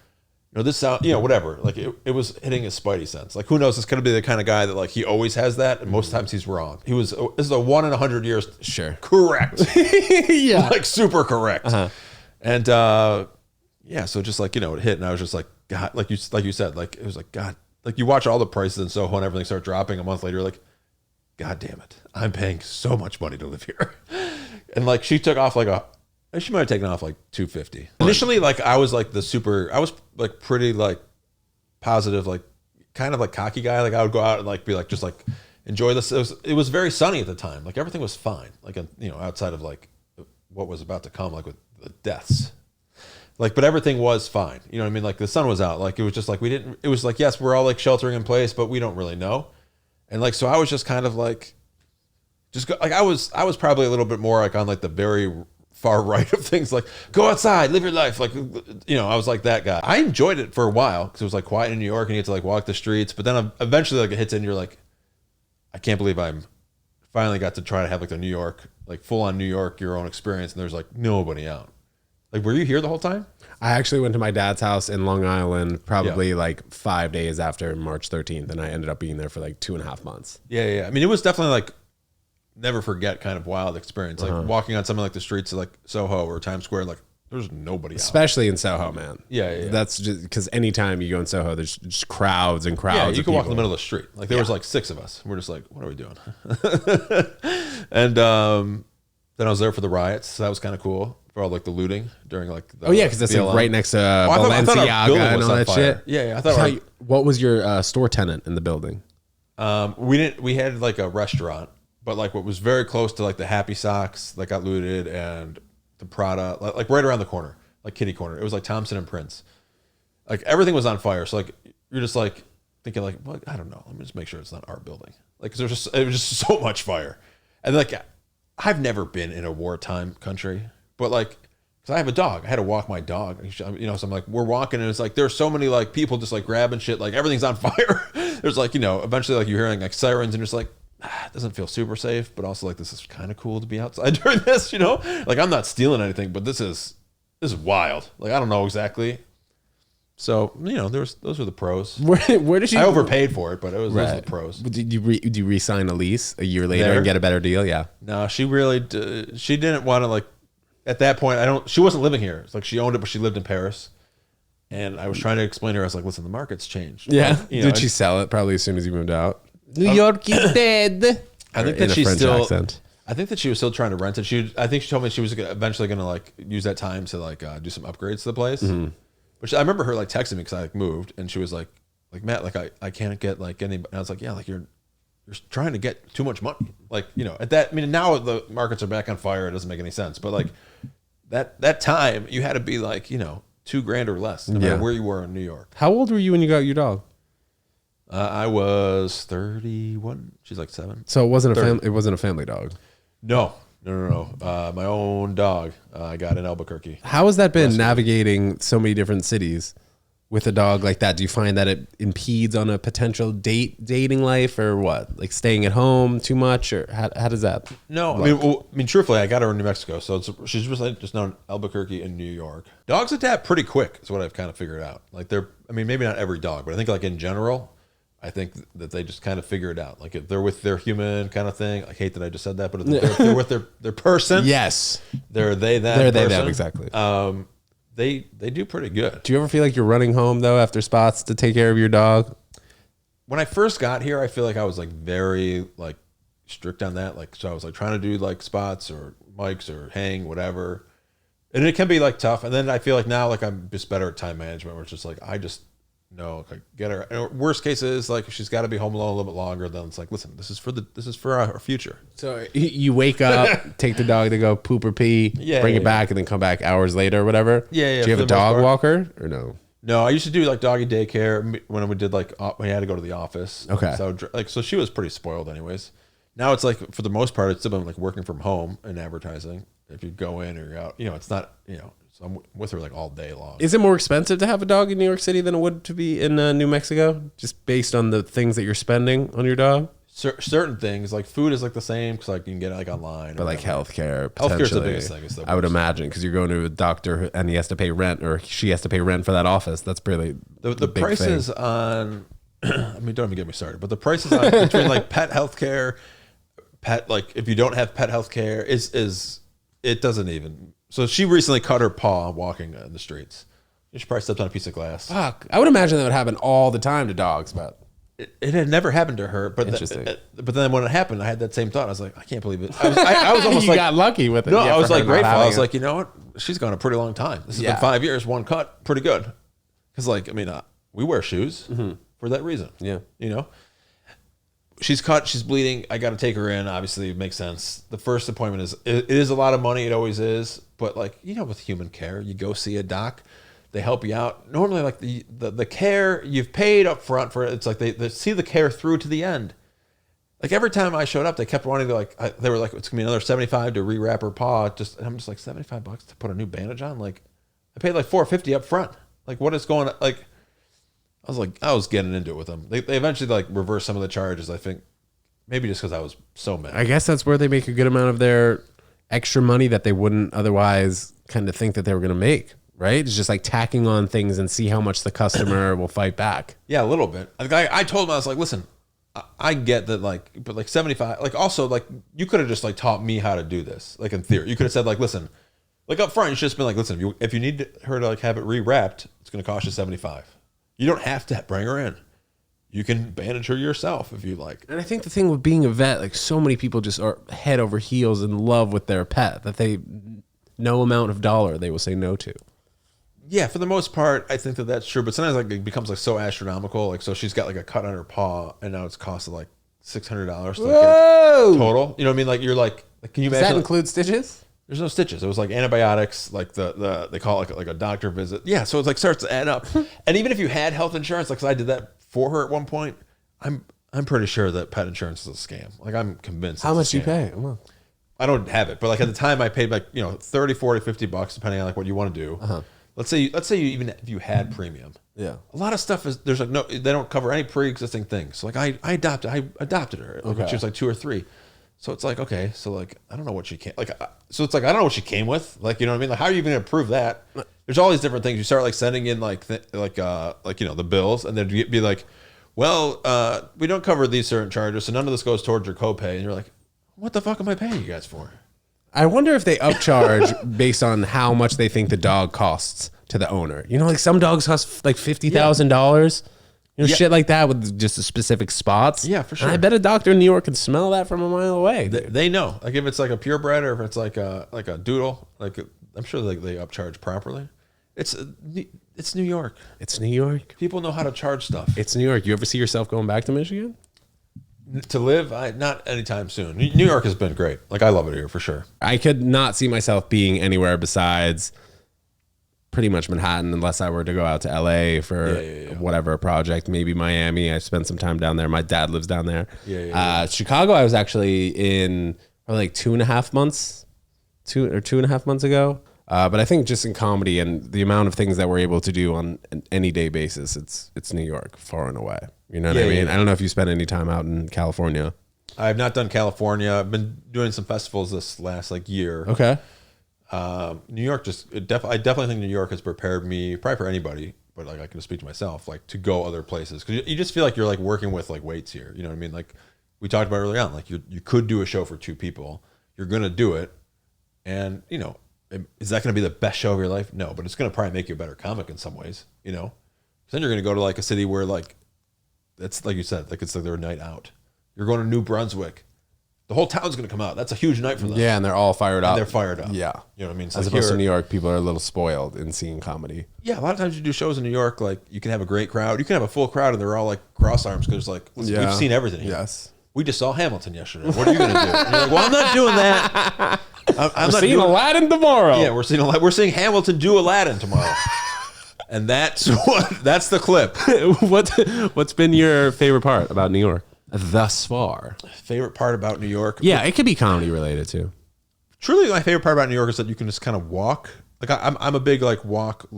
this sound, whatever. Like it was hitting his spidey sense. Like who knows? This could be the kind of guy that like he always has that, and most times he's wrong. This is a 1 in 100 years. Sure. Correct. Yeah. Like super correct. Uh-huh. And so just like it hit, and I was just like, God, like you said, like it was like God, like you watch all the prices in Soho and everything start dropping a month later, you're like, God damn it, I'm paying so much money to live here. And like she took off she might have taken off like $250. Initially, like I was like pretty like positive, like kind of like cocky guy. Like I would go out and like be like just like enjoy this. It was very sunny at the time. Like everything was fine. Like outside of like what was about to come, like with the deaths. Like, but everything was fine. You know what I mean? Like the sun was out. Like it was just like it was like, yes, we're all like sheltering in place, but we don't really know. And like so I was just kind of like I was probably a little bit more like on like the very far right of things, like go outside, live your life, like I was like that guy. I enjoyed it for a while because it was like quiet in New York and you had to like walk the streets, but then eventually like it hits in, you're like, I can't believe I'm finally got to try to have like the New York, like full on New York, your own experience, and there's like nobody out. Like were you here the whole time? I actually went to my dad's house in Long Island probably like 5 days after March 13th, and I ended up being there for like 2.5 months. Yeah. I mean, it was definitely like never forget kind of wild experience, like walking on something like the streets of like Soho or Times Square, like there's nobody out. Especially in Soho, man. Yeah. That's just because anytime you go in Soho, there's just crowds and crowds. Yeah, you of can walk in people. the middle of the street. Like there was like 6 of us. We're just like, what are we doing? And then I was there for the riots. So that was kind of cool for all like the looting during like the because that's like right next to Balenciaga and all that shit. Yeah. I thought what was your store tenant in the building? we had like a restaurant, but like what was very close to like the Happy Socks that got looted and the Prada, like right around the corner, like kitty corner. It was like Thompson and Prince. Like everything was on fire. So like you're just like thinking like, well, I don't know. Let me just make sure it's not our building. Like 'cause it was just so much fire. And like I've never been in a wartime country, but like because I have a dog, I had to walk my dog. So I'm like we're walking and it's like there's so many like people just like grabbing shit. Like everything's on fire. There's like eventually like you're hearing like sirens and you're just like. It doesn't feel super safe, but also like this is kind of cool to be outside during this, like I'm not stealing anything, but this is wild. Like I don't know exactly. So those were the pros. Where did you? I overpaid for it, but those were the pros. Did you re-sign a lease a year later and get a better deal? Yeah. No, she really she didn't want to like. At that point, she wasn't living here. It's like she owned it, but she lived in Paris. And I was trying to explain to her, I was like, listen, the market's changed. Yeah. Like, Did she sell it probably as soon as you moved out? New York is dead. I think that she's still. I think that she was still trying to rent it. I think she told me she was eventually going to like use that time to like do some upgrades to the place. Mm-hmm. But I remember her like texting me because I like moved, and she was like Matt, like I can't get like any. And I was like, yeah, like you're trying to get too much money. Like at that. I mean, now the markets are back on fire. It doesn't make any sense. But like that time, you had to be like $2,000 or less, no matter where you were in New York. How old were you when you got your dog? I was 31. She's like 7. So it wasn't a family dog. No, No. My own dog. I got in Albuquerque. How has that been navigating so many different cities with a dog like that? Do you find that it impedes on a potential dating life, or what? Like staying at home too much, or how does that? No, look? I mean, truthfully, I got her in New Mexico, so she's just now in Albuquerque and New York. Dogs adapt pretty quick, is what I've kind of figured out. Like I mean, maybe not every dog, but I think like in general, I think that they just kind of figure it out. Like if they're with their human kind of thing. I hate that I just said that, but if they're with their person, Yes, they're they them. they're they person, them exactly. They do pretty good. Do you ever feel like you're running home though after spots to take care of your dog? When I first got here, I feel like I was like very like strict on that. Like so, I was like trying to do like spots or mics or hang whatever, and it can be like tough. And then I feel like now like I'm just better at time management, where it's just like I just know like get her. And worst case is like if she's got to be home alone a little bit longer. Then it's like listen, this is for our future. So you wake up, take the dog to go poop or pee, bring it back, and then come back hours later or whatever. Yeah. Do you have a dog walker or no? No, I used to do like doggy daycare when we did like we had to go to the office. Okay. So she was pretty spoiled anyways. Now it's like for the most part it's still been like working from home and advertising. If you go in or you're out, it's not So I'm with her like all day long. Is it more expensive to have a dog in New York City than it would to be in New Mexico, just based on the things that you're spending on your dog? Certain things like food is like the same because like you can get it like online. But like healthcare, healthcare is the biggest thing. I would imagine because you're going to a doctor and he has to pay rent, or she has to pay rent for that office. That's really the prices thing. On. I mean, don't even get me started. But the prices on between like pet healthcare, like if you don't have pet healthcare, is it doesn't even. So she recently cut her paw walking in the streets. She probably stepped on a piece of glass. Fuck, I would imagine that would happen all the time to dogs, but. It had never happened to her, but but then when it happened, I had that same thought. I was like, I can't believe it. I was almost you like, got lucky with it. No, I was like grateful. I was like, you know what? She's gone a pretty long time. This has been 5 years, one cut, pretty good. Because like, I mean, we wear shoes for that reason. Yeah, she's cut, she's bleeding. I got to take her in. Obviously, it makes sense. The first appointment it is a lot of money. It always is. But like, with human care, you go see a doc. They help you out. Normally, like the care you've paid up front for it, it's like they see the care through to the end. Like every time I showed up, they kept wanting to they were like, it's gonna be another $75 to rewrap her paw. And I'm just like $75 to put a new bandage on. Like I paid like $450 up front. Like what is going on? Like I was getting into it with them. They eventually like reversed some of the charges. I think maybe just because I was so mad. I guess that's where they make a good amount of their extra money that they wouldn't otherwise kind of think that they were gonna make. Right? It's just like tacking on things and see how much the customer will fight back. Yeah, a little bit. I told him, I was like, listen, I get that, like, but like 75, like also like you could have just like taught me how to do this. Like in theory, you could have said like, listen, like up front, you should have been like, listen, if you need her to like have it rewrapped, it's going to cost you 75. You don't have to bring her in. You can bandage her yourself if you like. And I think the thing with being a vet, like so many people just are head over heels in love with their pet that no amount of dollar they will say no to. Yeah, for the most part, I think that's true. But sometimes like it becomes like so astronomical. Like so, she's got like a cut on her paw, and now it's costing like $600 total. You know what I mean? Like you're like can you imagine? Does that include stitches? There's no stitches. It was like antibiotics, like they call it like a doctor visit. Yeah, so it's like starts to add up. And even if you had health insurance, like 'cause I did that for her at one point, I'm pretty sure that pet insurance is a scam. Like I'm convinced. How much do you pay? I don't have it, but like at the time I paid like 30, 40, $50 depending on like what you want to do. Let's say you even if you had premium. Yeah. A lot of stuff is there's like no, they don't cover any pre-existing things. So like I adopted her when she was like 2 or 3. So it's like, okay, so like I don't know what she came like. So it's like I don't know what she came with. Like you know what I mean? Like how are you even gonna prove that? There's all these different things. You start like sending in like the bills, and then you be like, well, we don't cover these certain charges, so none of this goes towards your copay. And you're like, what the fuck am I paying you guys for? I wonder if they upcharge based on how much they think the dog costs to the owner. Like some dogs cost like $50,000. Shit like that with just the specific spots. Yeah, for sure. And I bet a doctor in New York can smell that from a mile away. They know. Like if it's like a purebred or if it's like a doodle, like I'm sure they upcharge properly. It's New York. It's New York. People know how to charge stuff. It's New York. You ever see yourself going back to Michigan? To live, not anytime soon. New York has been great. Like I love it here for sure. I could not see myself being anywhere besides pretty much Manhattan unless I were to go out to LA for whatever project, maybe Miami. I spent some time down there. My dad lives down there. Chicago, I was actually in probably like 2.5 months, 2.5 months ago. But I think just in comedy and the amount of things that we're able to do on an any day basis, it's New York far and away. You know what I mean? I don't know if you spent any time out in California. I've not done California. I've been doing some festivals this last like year. Okay. New York I definitely think New York has prepared me, probably for anybody, but like I can speak to myself, like to go other places, because you just feel like you're like working with like weights here. You know what I mean? Like we talked about early on, like you could do a show for 2 people. You're gonna do it, and you know, is that gonna be the best show of your life? No, but it's gonna probably make you a better comic in some ways. You know, then you're gonna go to like a city where like that's like you said, like it's like their night out. You're going to New Brunswick. The whole town's going to come out. That's a huge night for them. Yeah, and they're all fired up. They're fired up. Yeah. You know what I mean? As opposed to New York, people are a little spoiled in seeing comedy. Yeah, a lot of times you do shows in New York, like you can have a great crowd. You can have a full crowd and they're all like cross arms because like, listen, we've seen everything here. Yes. We just saw Hamilton yesterday. What are you going to do? And you're like, well, I'm not doing that. I'm We're not seeing doing Aladdin tomorrow. Yeah, we're seeing Hamilton do Aladdin tomorrow. And that's the clip. What's been your favorite part about New York thus far? Favorite part about New York? Yeah, it could be comedy related too. Truly, my favorite part about New York is that you can just kind of walk. Like I'm a big like walker,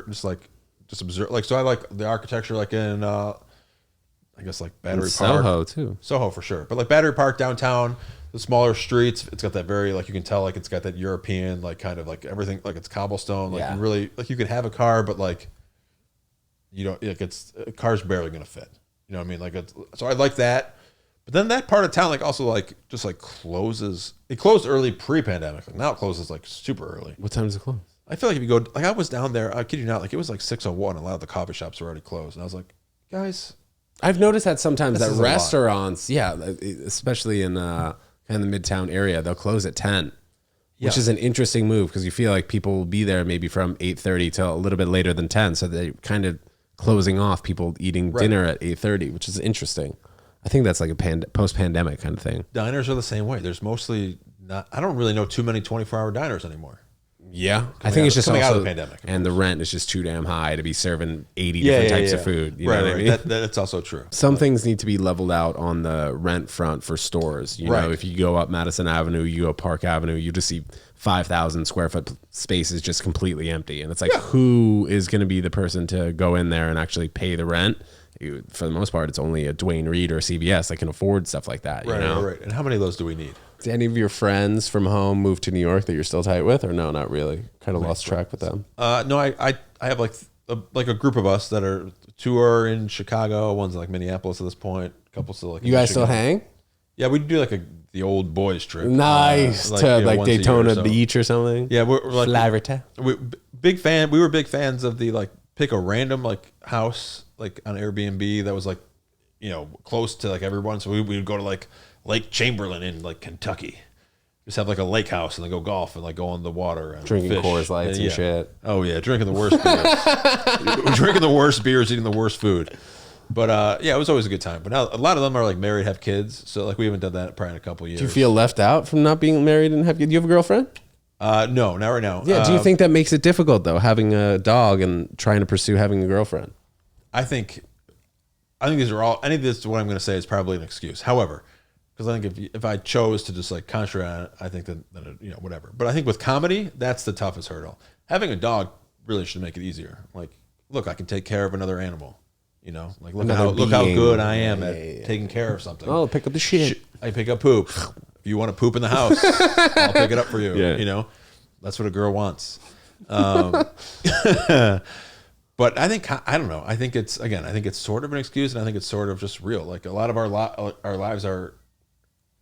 just observe. Like so, I like the architecture, like in I guess like Battery Park, Soho too. Soho for sure. But like Battery Park downtown, the smaller streets, it's got that very like you can tell like it's got that European like kind of like everything like it's cobblestone. Like you really like you could have a car, but like you don't like it's a car's barely gonna fit. You know what I mean? Like so I like that. But then that part of town like also like just like closes. It closed early pre-pandemic. Like now it closes like super early. What time does it close? I feel like if you go like I was down there, I kid you not, like it was like 6:01. A lot of the coffee shops were already closed, and I was like, guys, I've noticed that sometimes This that is a lot. restaurants, especially in kind of the Midtown area, they'll close at 10, which is an interesting move because you feel like people will be there maybe from 8:30 till a little bit later than 10, so they kind of closing off people eating dinner at 8:30, which is interesting. I think that's like a post-pandemic kind of thing. Diners are the same way. There's mostly not. I don't really know too many 24-hour diners anymore. Yeah, I think it's just coming also out of the pandemic, and the rent is just too damn high to be serving 80 different types of food. You know what I mean? That's also true. Some things need to be leveled out on the rent front for stores. You know, if you go up Madison Avenue, you go Park Avenue, you just see 5,000 square foot spaces just completely empty, and it's like, who is going to be the person to go in there and actually pay the rent? For the most part, it's only a Dwayne Reed or CVS that can afford stuff like that. Right, you know? right. And how many of those do we need? Do any of your friends from home move to New York that you're still tight with, or no, not really? Kind of lost track with them. No, I have like a group of us that are 2 are in Chicago, one's in like Minneapolis at this point, a couple still like. You guys still hang? Yeah, we do like the old boys trip. Nice to like Daytona Beach or something. Yeah, we're like Flaverta. big fan. We were big fans of the like pick a random like house like on Airbnb that was like close to like everyone. So we would go to like Lake Chamberlain in like Kentucky. Just have like a lake house and then go golf and like go on the water and drinking fish. Coors Lights and shit. Oh yeah, drinking the worst beers. Drinking the worst beers, eating the worst food. But it was always a good time. But now a lot of them are like married, have kids. So like we haven't done that probably in a couple of years. Do you feel left out from not being married and have kids? Do you have a girlfriend? No, not right now. Yeah. Do you think that makes it difficult though, having a dog and trying to pursue having a girlfriend? I think these are all. Any of this, what I'm going to say, is probably an excuse. However, because I think if I chose to just like concentrate on it, I think that whatever. But I think with comedy, that's the toughest hurdle. Having a dog really should make it easier. Like, look, I can take care of another animal. Like look how good I am at taking care of something. Oh, pick up the shit. I pick up poop. If you want to poop in the house, I'll pick it up for you. Yeah. That's what a girl wants. But I think I don't know. I think it's sort of an excuse, and I think it's sort of just real. Like a lot of our lives are,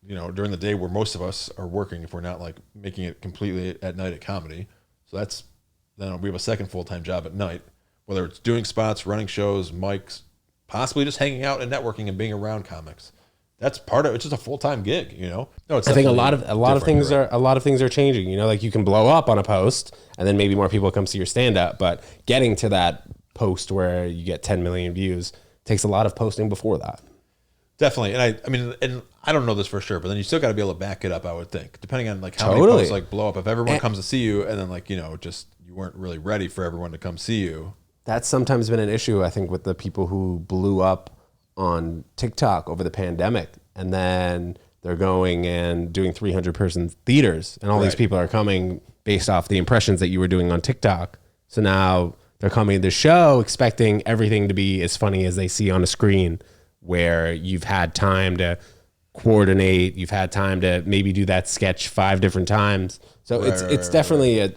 during the day where most of us are working. If we're not like making it completely at night at comedy, so then we have a second full-time job at night. Whether it's doing spots, running shows, mics, possibly just hanging out and networking and being around comics. That's part of it. It's just a full-time gig, No, it's I think a lot of things are changing. Like you can blow up on a post and then maybe more people come see your stand-up, but getting to that post where you get 10 million views takes a lot of posting before that. Definitely. And I don't know this for sure, but then you still got to be able to back it up, I would think, depending on like how many posts like blow up. If everyone comes to see you and then like, just you weren't really ready for everyone to come see you. That's sometimes been an issue, I think, with the people who blew up on TikTok over the pandemic and then they're going and doing 300-person theaters, and all these people are coming based off the impressions that you were doing on TikTok. So now they're coming to the show expecting everything to be as funny as they see on a screen, where you've had time to coordinate, you've had time to maybe do that sketch 5 different times. So it's definitely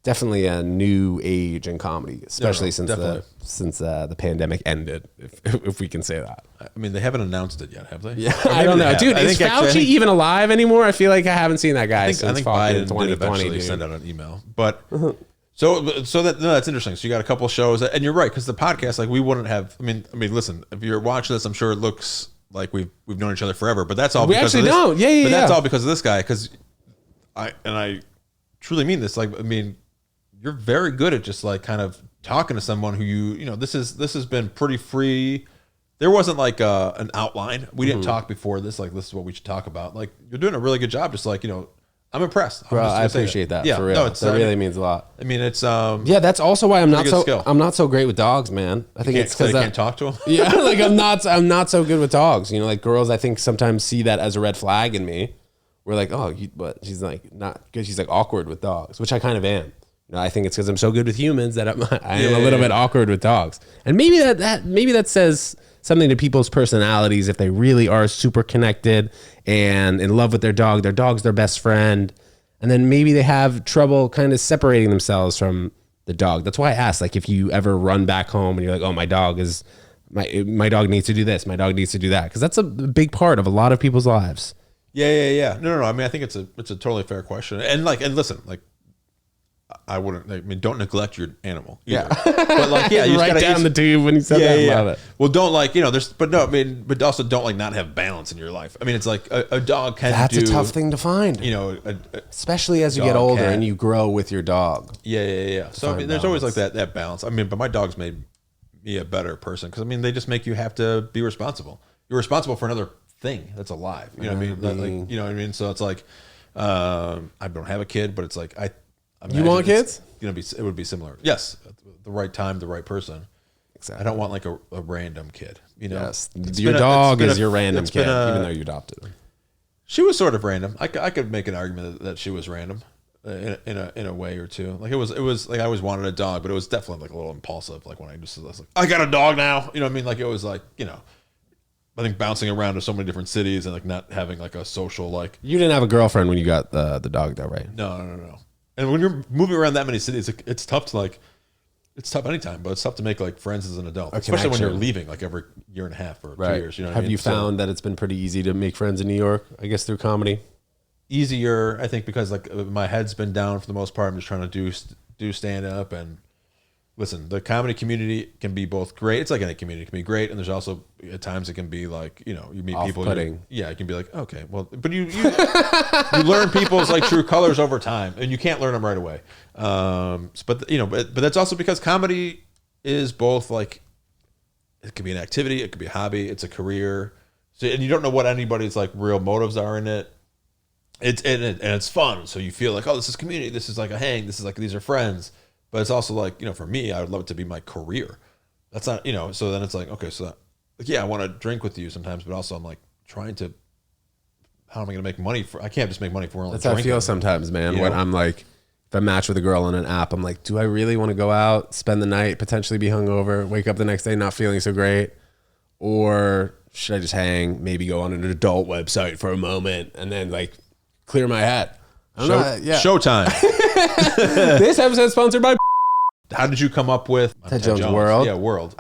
definitely a new age in comedy, especially since the pandemic ended, if we can say that. I mean, they haven't announced it yet, have they? Yeah, I don't know, dude. Is Fauci even alive anymore? I feel like I haven't seen that guy since fucking 2020. Dude. Send out an email, but so that's interesting. So you got a couple shows, and you're right, because the podcast, like, we wouldn't have. I mean, listen, if you're watching this, I'm sure it looks like we've known each other forever, but that's all. We because actually of this. don't. Yeah. But that's all because of this guy. Because I truly mean this. Like, I mean, you're very good at just like kind of talking to someone who you know. This has been pretty free. There wasn't like an outline. We didn't talk before this. Like, this is what we should talk about. Like, you're doing a really good job. Just like, you know, I'm impressed. Bro, I appreciate that. Yeah, for real. That really means a lot. I mean, it's yeah. That's also why I'm not so great with dogs, man. I think it's because I can't talk to them. Yeah, like I'm not so good with dogs. You know, like girls, I think sometimes see that as a red flag in me. We're like, oh, but she's like not good. She's like awkward with dogs, which I kind of am. You know, I think it's because I'm so good with humans that I am a little bit awkward with dogs, and maybe that says something to people's personalities if they really are super connected and in love with their dog. Their dog's their best friend, and then maybe they have trouble kind of separating themselves from the dog. That's why I asked, like, if you ever run back home and you're like, oh, my dog needs to do this, my dog needs to do that, because that's a big part of a lot of people's lives. Yeah. No. I mean, I think it's a totally fair question, and listen, like, I wouldn't. I mean, don't neglect your animal either. Yeah, but like, yeah, you right down the tube when you said that. Yeah. Love it. Well, don't like, you know. But also don't like not have balance in your life. I mean, it's like a dog can. That's a tough thing to find. You know, especially as you get older and you grow with your dog. Yeah. So I mean, there's always like that balance. I mean, but my dogs made me a better person because I mean, they just make you have to be responsible. You're responsible for another thing that's alive. You know what I mean? Like, you know what I mean? So it's like, I don't have a kid, but it's like you want kids? It would be similar. Yes, at the right time, the right person. Exactly. I don't want like a random kid. You know, yes. Your dog is your random kid, even though you adopted her. She was sort of random. I could make an argument that she was random in a way or two. Like it was like I always wanted a dog, but it was definitely like a little impulsive. Like when I was like, I got a dog now. You know what I mean? Like it was like, you know, I think bouncing around to so many different cities and like not having like a social like. You didn't have a girlfriend when you got the dog though, right? No. And when you're moving around that many cities, it's tough to like, it's tough anytime, but it's tough to make like friends as an adult, especially when you're leaving like every year and a half or 2 years. You know, have you found that it's been pretty easy to make friends in New York? I guess through comedy. Easier, I think, because like my head's been down for the most part. I'm just trying to do stand up and listen. The comedy community can be both great. It's like any community, it can be great, and there's also at times it can be like, you know, you meet people. Yeah, it can be like, okay, well, but you you learn people's like true colors over time, and you can't learn them right away. But you know, but that's also because comedy is both like it could be an activity, it could be a hobby, it's a career. So, and you don't know what anybody's like real motives are in it. It's fun, so you feel like, oh, this is community, this is like a hang, this is like these are friends. But it's also like, you know, for me, I would love it to be my career. That's not, you know, so then it's like, okay, so that, like, yeah, I want to drink with you sometimes, but also I'm like trying to, how am I going to make money I can't just make money for only That's how I feel sometimes, man, when I'm like, if I match with a girl on an app, I'm like, do I really want to go out, spend the night, potentially be hungover, wake up the next day not feeling so great? Or should I just hang, maybe go on an adult website for a moment and then like clear my head? Showtime. This episode is sponsored by. How did you come up with TEDJONESWORLD? Yeah, World.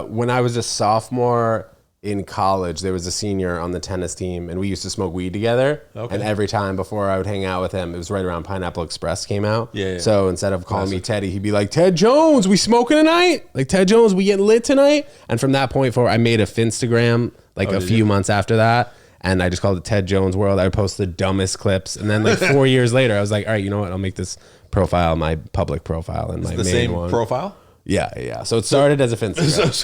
When I was a sophomore in college, there was a senior on the tennis team, and we used to smoke weed together. Okay. And every time before I would hang out with him, it was right around Pineapple Express came out. Yeah. So instead of calling me Teddy, he'd be like, Ted Jones, we smoking tonight? Like, Ted Jones, we getting lit tonight? And from that point forward, I made a Finstagram like a few months after that. And I just called it TEDJONESWORLD. I would post the dumbest clips. And then like 4 years later, I was like, all right, you know what? I'll make this profile my public profile and my main one. The same profile? Yeah. So it started as a Finstagram.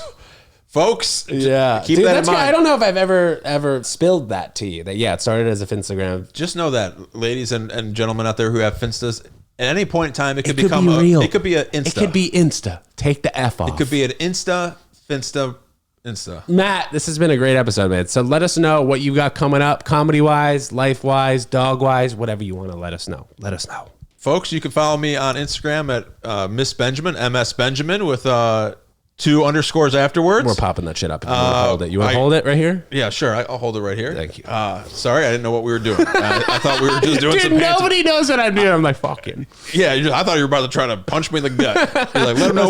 Folks, keep that in mind. I don't know if I've ever spilled that to you. That it started as a Finstagram. Just know that, ladies and gentlemen out there who have Finstas, at any point in time, it could be real. It could be an Insta. It could be Insta. Take the F off. It could be an Insta, Finsta, Insta. Matt, this has been a great episode, man. So let us know what you got coming up, comedy-wise, life-wise, dog-wise, whatever you want to let us know. Let us know. Folks, you can follow me on Instagram at Miss Benjamin, MS Benjamin, with 2 underscores afterwards. We're popping that shit up. If you want to hold it. You want to hold it right here? Yeah, sure. I'll hold it right here. Thank you. Sorry, I didn't know what we were doing. I thought we were just doing Dude, some banter. nobody knows what I'm doing. I'm like, fucking. Yeah, I thought you were about to try to punch me in the gut. You're like, let him know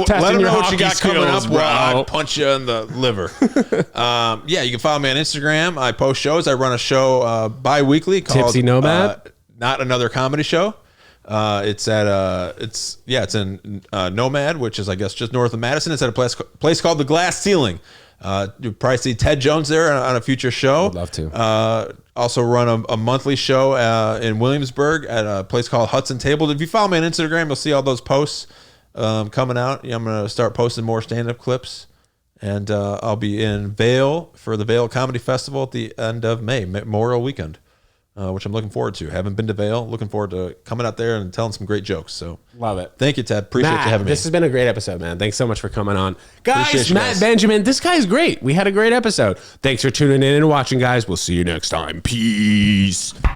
what you got coming up, bro. while I punch you in the liver. Yeah, you can follow me on Instagram. I post shows. I run a show bi-weekly called Tipsy Nomad? Not Another Comedy Show. It's in Nomad, which is, I guess, just north of Madison. It's at a place called the Glass Ceiling. You probably see Ted Jones there on a future show. Would love to. Also run a monthly show in Williamsburg at a place called Hudson Table. If you follow me on Instagram, you'll see all those posts coming out. I'm going to start posting more stand-up clips. And I'll be in Vail for the Vail Comedy Festival at the end of May, Memorial Weekend. Which I'm looking forward to. Haven't been to Vail. Looking forward to coming out there and telling some great jokes. So love it. Thank you, Ted. Appreciate Matt, you having me. This has been a great episode, man. Thanks so much for coming on. Guys, Appreciate you Matt guys. Benjamin, this guy's great. We had a great episode. Thanks for tuning in and watching, guys. We'll see you next time. Peace.